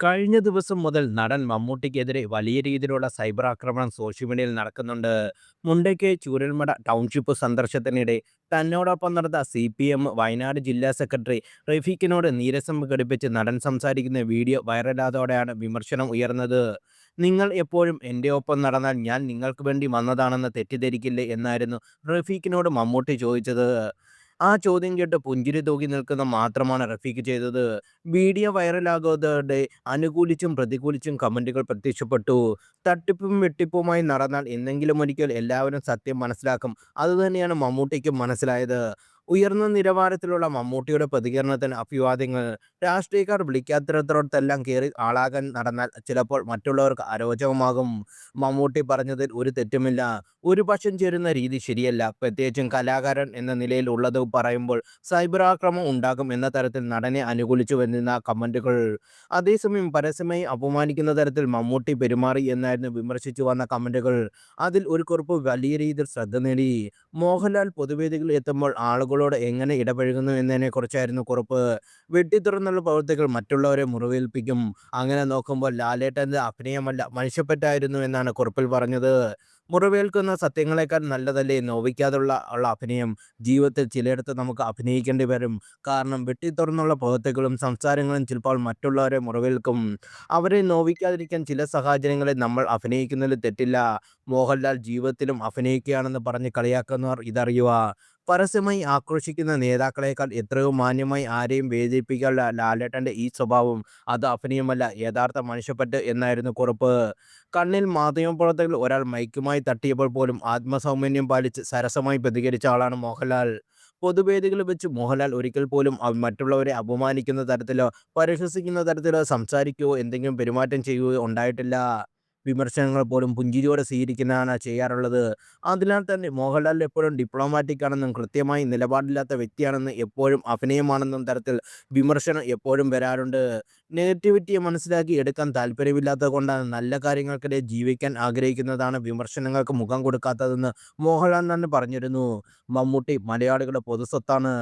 കഴിഞ്ഞ ദിവസം മുതൽ നടൻ മമ്മൂട്ടിക്കെതിരെ വലിയ രീതിയിലുള്ള സൈബർ ആക്രമണം സോഷ്യൽ മീഡിയയിൽ നടക്കുന്നുണ്ട്. മുണ്ടയ്ക്ക് ചൂരൽമല ടൗൺഷിപ്പ് സന്ദർശനത്തിനിടെ തന്നോടൊപ്പം നടന്ന CPM വയനാട് ജില്ലാ സെക്രട്ടറി റഫീഖിനോട് നീരസം പ്രകടിപ്പിച്ച് നടൻ സംസാരിക്കുന്ന വീഡിയോ വൈറലായതോടെയാണ് വിമർശനം ഉയർന്നത്. നിങ്ങൾ എപ്പോഴും എൻ്റെ ഒപ്പം നടന്നാൽ ഞാൻ നിങ്ങൾക്ക് വേണ്ടി വന്നതാണെന്ന് തെറ്റിദ്ധരിക്കില്ലേ എന്നായിരുന്നു റഫീഖിനോട് മമ്മൂട്ടി ചോദിച്ചത്. ആ ചോദ്യം കേട്ട് പുഞ്ചിരി തൂകി നിൽക്കുന്ന മാത്രമാണ് റഫീഖ് ചെയ്തത്. വീഡിയോ വൈറലാകുന്നതോടെ അനുകൂലിച്ചും പ്രതികൂലിച്ചും കമന്റുകൾ പ്രത്യക്ഷപ്പെട്ടു. തട്ടിപ്പും വെട്ടിപ്പുമായി നടന്നാൽ എന്നെങ്കിലും ഒരിക്കൽ എല്ലാവരും സത്യം മനസ്സിലാക്കും. അതുതന്നെയാണ് മമ്മൂട്ടിക്കും മനസ്സിലായത്. ഉയർന്ന നിലവാരത്തിലുള്ള മമ്മൂട്ടിയുടെ പ്രതികരണത്തിന് അഭിവാദ്യങ്ങൾ. രാഷ്ട്രീയക്കാർ വിളിക്കാത്തിടത്തോടത്തെല്ലാം കയറി ആളാകാൻ നടന്നാൽ ചിലപ്പോൾ മറ്റുള്ളവർക്ക് അരോചകമാകും. മമ്മൂട്ടി പറഞ്ഞതിൽ ഒരു തെറ്റുമില്ല. ഒരു പക്ഷം ചേരുന്ന രീതി ശരിയല്ല. പ്രത്യേകിച്ചും കലാകാരൻ എന്ന നിലയിൽ ഉള്ളത് പറയുമ്പോൾ സൈബർ ആക്രമണം ഉണ്ടാകും എന്ന തരത്തിൽ നടനെ അനുകൂലിച്ചു വരുന്ന കമന്റുകൾ. അതേസമയം പരസ്യമായി അപമാനിക്കുന്ന തരത്തിൽ മമ്മൂട്ടി പെരുമാറി എന്നായിരുന്നു വിമർശിച്ചു വന്ന കമന്റുകൾ. അതിൽ ഒരു കുറിപ്പ് വലിയ രീതിയിൽ ശ്രദ്ധ നേടി. മോഹൻലാൽ പൊതുവേദികളിൽ എത്തുമ്പോൾ ആളുകളോട് എങ്ങനെ ഇടപഴകുന്നു എന്നതിനെക്കുറിച്ചായിരുന്നു കുറിപ്പ്. വെട്ടിത്തുറന്നുള്ള പ്രവൃത്തികൾ മറ്റുള്ളവരെ മുറിവേൽപ്പിക്കും. അങ്ങനെ നോക്കുമ്പോൾ ലാലേട്ടൻ്റെ അഭിനയമല്ല മനുഷ്യപ്പറ്റായിരുന്നു എന്നാണ് കുറിപ്പിൽ പറഞ്ഞത്. മുറിവേൽക്കുന്ന സത്യങ്ങളെക്കാൾ നല്ലതല്ലേ നോവിക്കാതുള്ള അഭിനയം. ജീവിതത്തിൽ ചിലയിടത്ത് നമുക്ക് അഭിനയിക്കേണ്ടി വരും. കാരണം വെട്ടിത്തുറന്നുള്ള പ്രവൃത്തികളും സംസാരങ്ങളും ചിലപ്പോൾ മറ്റുള്ളവരെ മുറിവേൽക്കും. അവരെ നോവിക്കാതിരിക്കാൻ ചില സാഹചര്യങ്ങളിൽ നമ്മൾ അഭിനയിക്കുന്നതിൽ തെറ്റില്ല. മോഹൻലാൽ ജീവിതത്തിലും അഭിനയിക്കുകയാണെന്ന് പറഞ്ഞ് കളിയാക്കുന്നവർ ഇതറിയുക. പരസ്യമായി ആക്രോശിക്കുന്ന നേതാക്കളെക്കാൾ എത്രയോ മാന്യമായി ആരെയും വേദനിപ്പിക്കാനുള്ള ലാലേട്ടൻ്റെ ഈ സ്വഭാവം അത് അഭിനയമല്ല, യഥാർത്ഥ മനുഷ്യപ്പറ്റ് എന്നായിരുന്നു കുറിപ്പ്. കണ്ണിൽ മാധ്യമപ്രവർത്തകരിൽ ഒരാൾ മൈക്കുമായി തട്ടിയപ്പോൾ പോലും ആത്മസൗമ്യം പാലിച്ച് സരസമായി പ്രതികരിച്ച ആളാണ് മോഹൻലാൽ. പൊതുവേദികളിൽ വെച്ച് മോഹൻലാൽ ഒരിക്കൽ പോലും മറ്റുള്ളവരെ അപമാനിക്കുന്ന തരത്തിലോ പരിഹസിക്കുന്ന തരത്തിലോ സംസാരിക്കുകയോ എന്തെങ്കിലും പെരുമാറ്റം ചെയ്യുകയോ ഉണ്ടായിട്ടില്ല. വിമർശനങ്ങൾ പോലും പുഞ്ചിരിയോടെ സ്വീകരിക്കുന്നതാണ് ചെയ്യാറുള്ളത്. അതിനാൽ തന്നെ മോഹൻലാൽ എപ്പോഴും ഡിപ്ലോമാറ്റിക് ആണെന്നും കൃത്യമായി നിലപാടില്ലാത്ത വ്യക്തിയാണെന്നും എപ്പോഴും അഭിനയമാണെന്നും തരത്തിൽ വിമർശനം എപ്പോഴും വരാറുണ്ട്. നെഗറ്റിവിറ്റിയെ മനസ്സിലാക്കി എടുക്കാൻ താല്പര്യമില്ലാത്തത് കൊണ്ടാണ് നല്ല കാര്യങ്ങൾക്കിടെ ജീവിക്കാൻ ആഗ്രഹിക്കുന്നതാണ് വിമർശനങ്ങൾക്ക് മുഖം കൊടുക്കാത്തതെന്ന് മോഹൻലാൽ തന്നെ പറഞ്ഞിരുന്നു. മമ്മൂട്ടി മലയാളികളുടെ പൊതുസ്വത്താണ്.